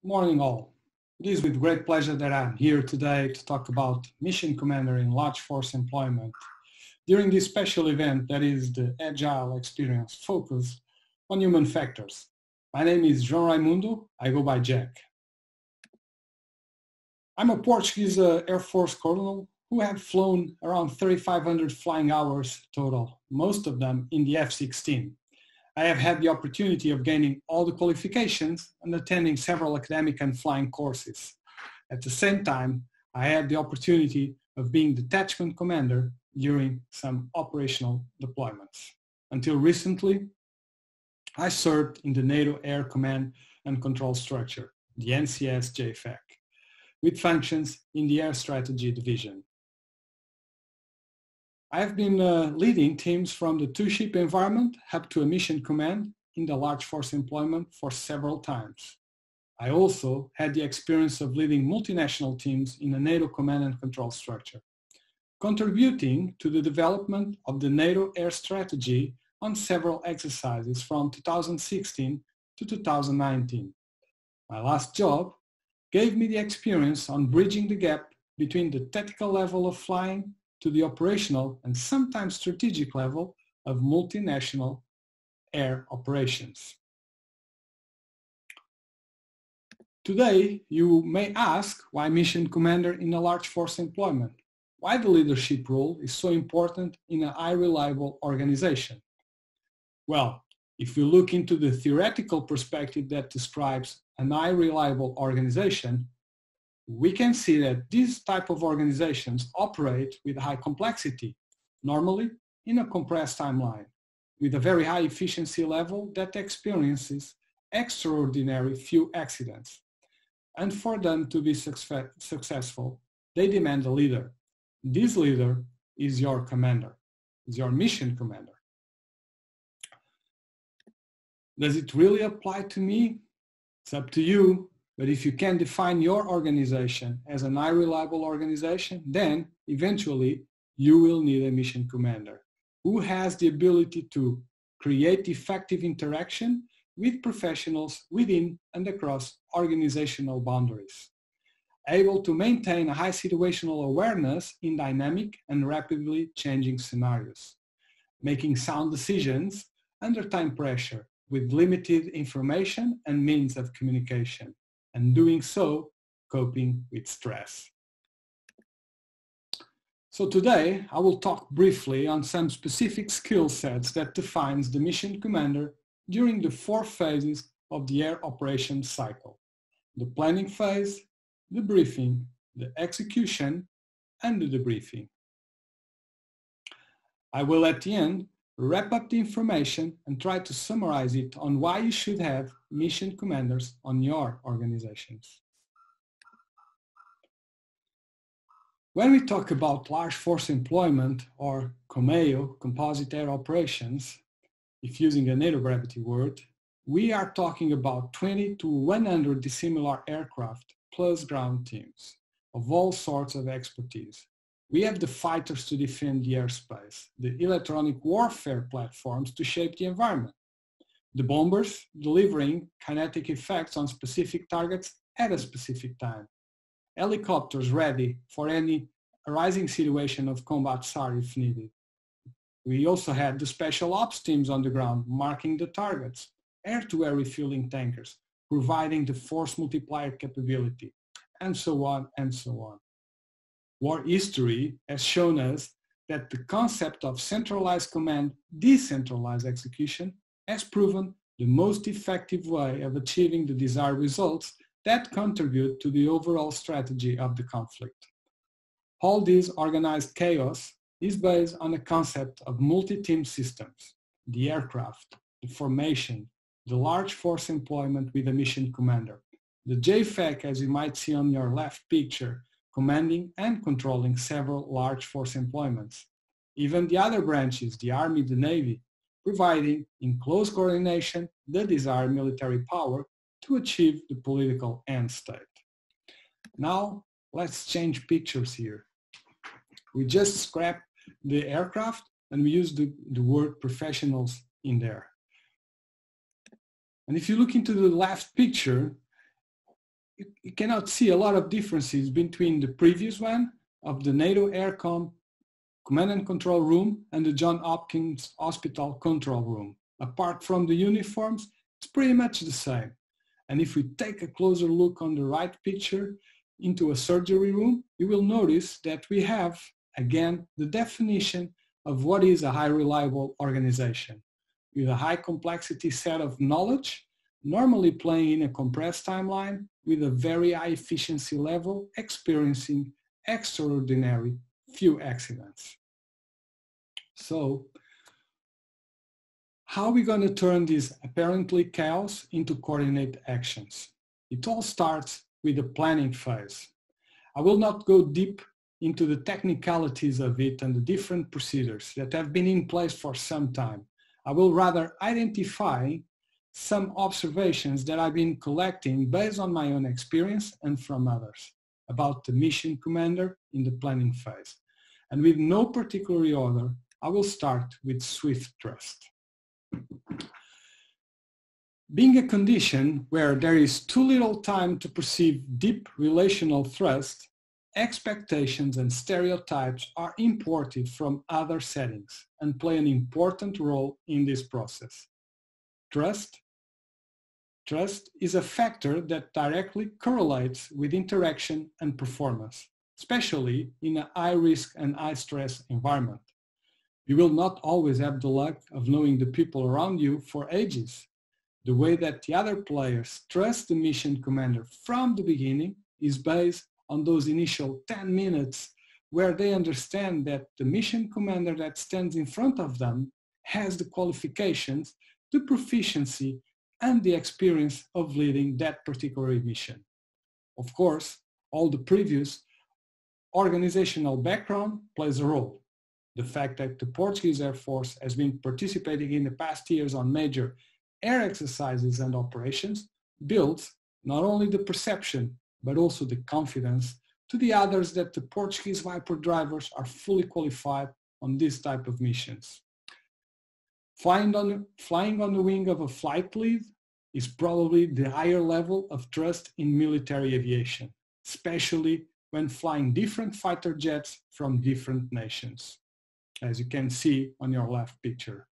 Morning all. It is with great pleasure that I'm here today to talk about Mission Commander in large force employment during this special event that is the Agile experience focused on human factors. My name is João Raimundo. I go by Jack. I'm a Portuguese Air Force colonel who have flown around 3,500 flying hours total, most of them in the F-16. I have had the opportunity of gaining all the qualifications and attending several academic and flying courses. At the same time, I had the opportunity of being detachment commander during some operational deployments. Until recently, I served in the NATO Air Command and Control Structure, the NCS JFAC, with functions in the Air Strategy Division. I have been leading teams from the two-ship environment up to a mission command in the large force employment for several times. I also had the experience of leading multinational teams in a NATO command and control structure, contributing to the development of the NATO air strategy on several exercises from 2016 to 2019. My last job gave me the experience on bridging the gap between the tactical level of flying to the operational and sometimes strategic level of multinational air operations. Today, you may ask why mission commander in a large force employment? Why the leadership role is so important in a high reliable organization? Well, if we look into the theoretical perspective that describes an high reliable organization, we can see that these type of organizations operate with high complexity, normally in a compressed timeline, with a very high efficiency level that experiences extraordinary few accidents. And for them to be successful, they demand a leader. This leader is your commander, is your mission commander. Does it really apply to me? It's up to you. But if you can define your organization as an high reliable organization, then eventually you will need a mission commander who has the ability to create effective interaction with professionals within and across organizational boundaries, able to maintain a high situational awareness in dynamic and rapidly changing scenarios, making sound decisions under time pressure with limited information and means of communication, and doing so, coping with stress. So today, I will talk briefly on some specific skill sets that defines the mission commander during the 4 phases of the air operations cycle: the planning phase, the briefing, the execution, and the debriefing. I will at the end wrap up the information and try to summarize it on why you should have mission commanders on your organizations. When we talk about large force employment, or COMEO, composite air operations, if using a NATO brevity word, we are talking about 20 to 100 dissimilar aircraft plus ground teams of all sorts of expertise. We have the fighters to defend the airspace, the electronic warfare platforms to shape the environment, the bombers delivering kinetic effects on specific targets at a specific time, helicopters ready for any arising situation of combat SAR if needed. We also had the special ops teams on the ground marking the targets, air-to-air refueling tankers, providing the force multiplier capability, and so on and so on. War history has shown us that the concept of centralized command, decentralized execution has proven the most effective way of achieving the desired results that contribute to the overall strategy of the conflict. All this organized chaos is based on the concept of multi-team systems, the aircraft, the formation, the large force employment with a mission commander, the JFAC, as you might see on your left picture, commanding and controlling several large force employments. Even the other branches, the Army, the Navy, providing in close coordination the desired military power to achieve the political end state. Now, let's change pictures here. We just scrap the aircraft and we use the word professionals in there. And if you look into the left picture, you cannot see a lot of differences between the previous one of the NATO AirCom Command and Control Room and the Johns Hopkins Hospital Control Room. Apart from the uniforms, it's pretty much the same. And if we take a closer look on the right picture into a surgery room, you will notice that we have, again, the definition of what is a high reliable organization, with a high complexity set of knowledge, normally playing in a compressed timeline with a very high efficiency level, experiencing extraordinary few accidents. So, how are we going to turn this apparently chaos into coordinated actions? It all starts with the planning phase. I will not go deep into the technicalities of it and the different procedures that have been in place for some time. I will rather identify some observations that I've been collecting based on my own experience and from others about the mission commander in the planning phase. And with no particular order, I will start with swift trust. Being a condition where there is too little time to perceive deep relational trust, expectations and stereotypes are imported from other settings and play an important role in this process. Trust is a factor that directly correlates with interaction and performance, especially in a high-risk and high-stress environment. You will not always have the luck of knowing the people around you for ages. The way that the other players trust the mission commander from the beginning is based on those initial 10 minutes where they understand that the mission commander that stands in front of them has the qualifications, the proficiency, and the experience of leading that particular mission. Of course, all the previous organizational background plays a role. The fact that the Portuguese Air Force has been participating in the past years on major air exercises and operations builds not only the perception, but also the confidence to the others that the Portuguese Viper drivers are fully qualified on this type of missions. Flying on the wing of a flight lead is probably the higher level of trust in military aviation, especially when flying different fighter jets from different nations, as you can see on your left picture.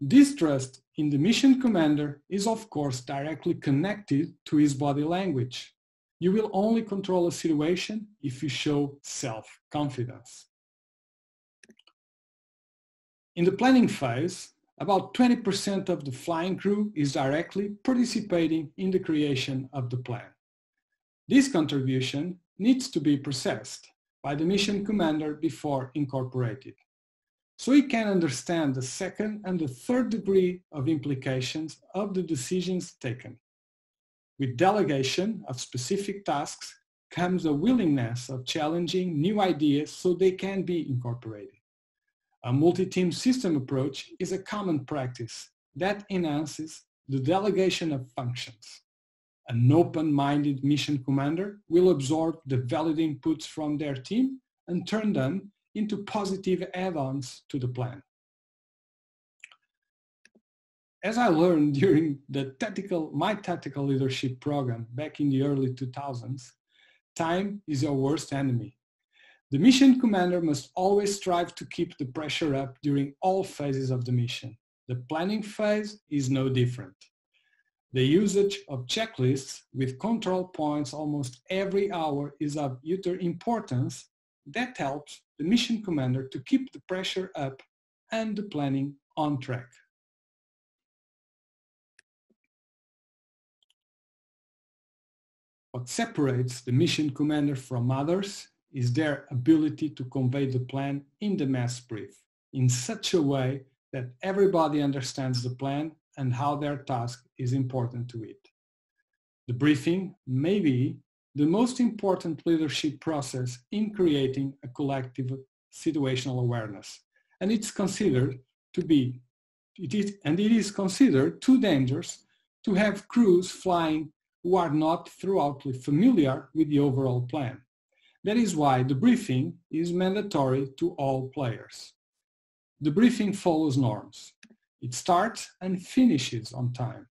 This trust in the mission commander is of course directly connected to his body language. You will only control a situation if you show self-confidence. In the planning phase, about 20% of the flying crew is directly participating in the creation of the plan. This contribution needs to be processed by the mission commander before incorporated, so he can understand the second and the third degree of implications of the decisions taken. With delegation of specific tasks comes a willingness of challenging new ideas so they can be incorporated. A multi-team system approach is a common practice that enhances the delegation of functions. An open-minded mission commander will absorb the valid inputs from their team and turn them into positive add-ons to the plan. As I learned during my tactical leadership program back in the early 2000s, time is your worst enemy. The mission commander must always strive to keep the pressure up during all phases of the mission. The planning phase is no different. The usage of checklists with control points almost every hour is of utter importance that helps the mission commander to keep the pressure up and the planning on track. What separates the mission commander from others is their ability to convey the plan in the mass brief in such a way that everybody understands the plan and how their task is important to it. The briefing may be the most important leadership process in creating a collective situational awareness, and it is considered too dangerous to have crews flying who are not thoroughly familiar with the overall plan. That is why the briefing is mandatory to all players. The briefing follows norms. It starts and finishes on time.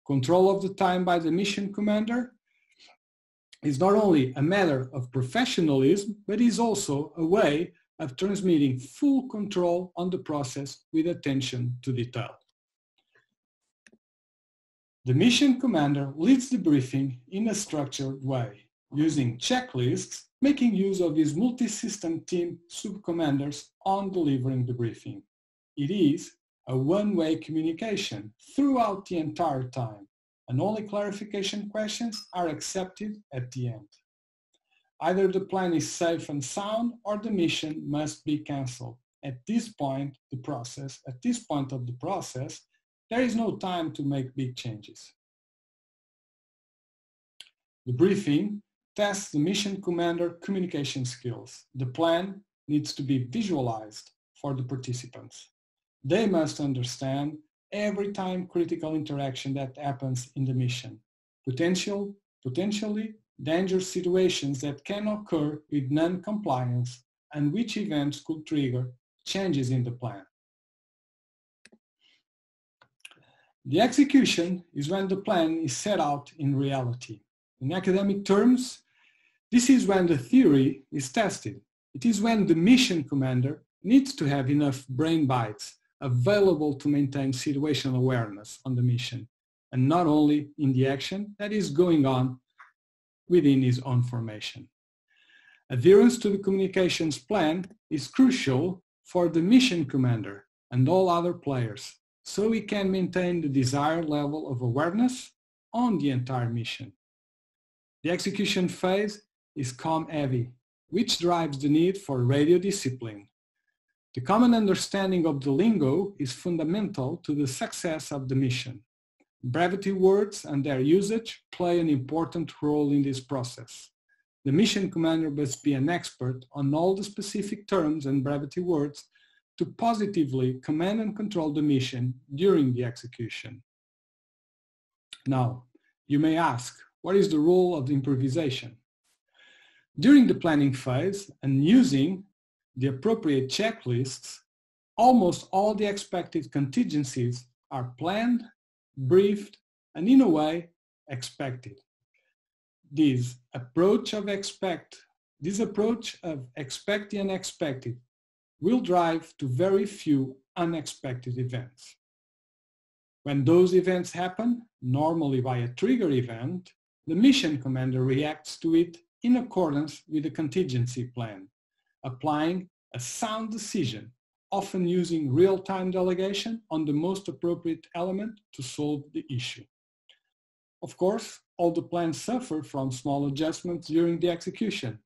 Control of the time by the mission commander is not only a matter of professionalism, but is also a way of transmitting full control on the process with attention to detail. The mission commander leads the briefing in a structured way, using checklists, making use of his multi-system team sub-commanders on delivering the briefing. It is a one-way communication throughout the entire time, and only clarification questions are accepted at the end. Either the plan is safe and sound or the mission must be cancelled. At this point of the process, there is no time to make big changes. The briefing tests the mission commander communication skills. The plan needs to be visualized for the participants. They must understand every time critical interaction that happens in the mission, potentially dangerous situations that can occur with non-compliance and which events could trigger changes in the plan. The execution is when the plan is set out in reality. In academic terms, this is when the theory is tested. It is when the mission commander needs to have enough brain bytes available to maintain situational awareness on the mission, and not only in the action that is going on within his own formation. Adherence to the communications plan is crucial for the mission commander and all other players, so he can maintain the desired level of awareness on the entire mission. The execution phase is comm-heavy, which drives the need for radio discipline. The common understanding of the lingo is fundamental to the success of the mission. Brevity words and their usage play an important role in this process. The mission commander must be an expert on all the specific terms and brevity words to positively command and control the mission during the execution. Now, you may ask, what is the role of the improvisation? During the planning phase and using the appropriate checklists, almost all the expected contingencies are planned, briefed, and in a way, expected. This approach of expect the unexpected will drive to very few unexpected events. When those events happen, normally by a trigger event, the mission commander reacts to it in accordance with the contingency plan, applying a sound decision, often using real-time delegation on the most appropriate element to solve the issue. Of course, all the plans suffer from small adjustments during the execution.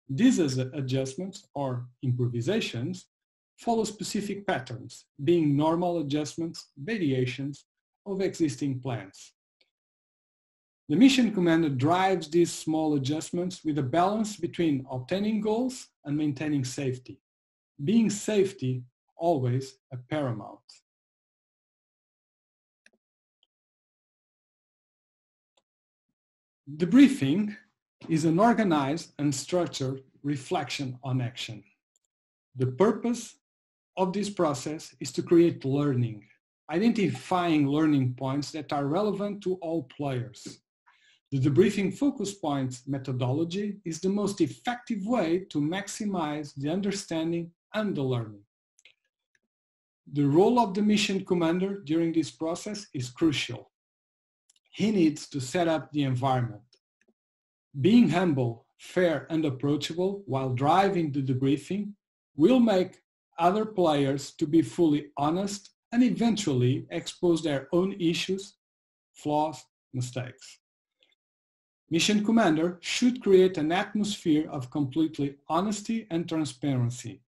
These adjustments, or improvisations, follow specific patterns, being normal adjustments, variations of existing plans. The mission commander drives these small adjustments with a balance between obtaining goals and maintaining safety, being safety always a paramount. The briefing is an organized and structured reflection on action. The purpose of this process is to create learning, identifying learning points that are relevant to all players. The debriefing focus points methodology is the most effective way to maximize the understanding and the learning. The role of the mission commander during this process is crucial. He needs to set up the environment. Being humble, fair, and approachable while driving the debriefing will make other players to be fully honest and eventually expose their own issues, flaws, mistakes. Mission commander should create an atmosphere of completely honesty and transparency,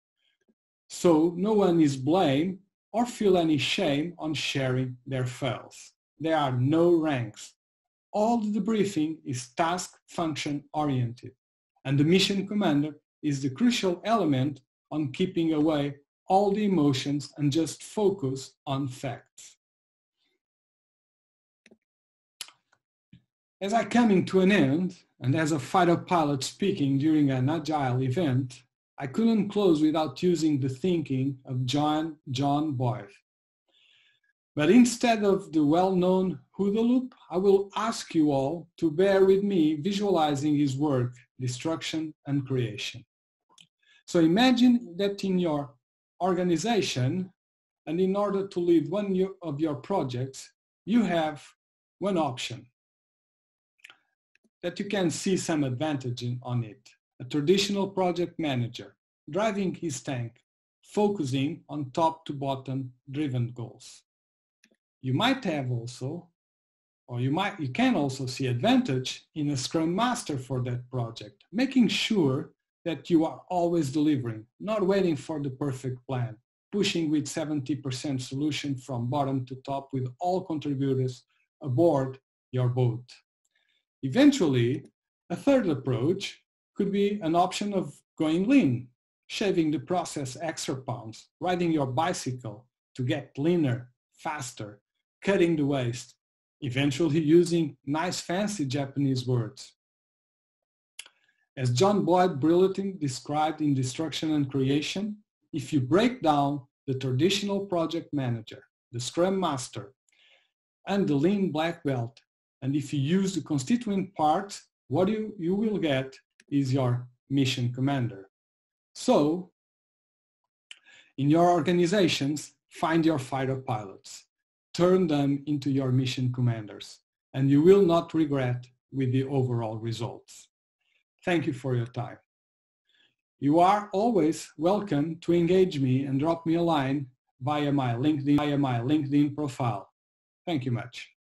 so no one is blamed or feel any shame on sharing their fails. There are no ranks. All the debriefing is task function oriented, and the mission commander is the crucial element on keeping away all the emotions and just focus on facts. As I coming to an end, and as a fighter pilot speaking during an Agile event, I couldn't close without using the thinking of John Boyd. But instead of the well-known OODA loop, I will ask you all to bear with me visualizing his work, destruction and creation. So imagine that in your organization, and in order to lead one of your projects, you have one option that you can see some advantage on it. A traditional project manager driving his tank, focusing on top to bottom driven goals. You might have also, or you can also see advantage in a Scrum Master for that project, making sure that you are always delivering, not waiting for the perfect plan, pushing with 70% solution from bottom to top with all contributors aboard your boat. Eventually, a third approach could be an option of going lean, shaving the process extra pounds, riding your bicycle to get leaner, faster, cutting the waste, eventually using nice fancy Japanese words. As John Boyd brilliantly described in Destruction and Creation, if you break down the traditional project manager, the Scrum Master, and the Lean Black Belt, and if you use the constituent parts, what you will get is your mission commander. So, in your organizations, find your fighter pilots, turn them into your mission commanders, and you will not regret with the overall results. Thank you for your time. You are always welcome to engage me and drop me a line via my LinkedIn profile. Thank you much.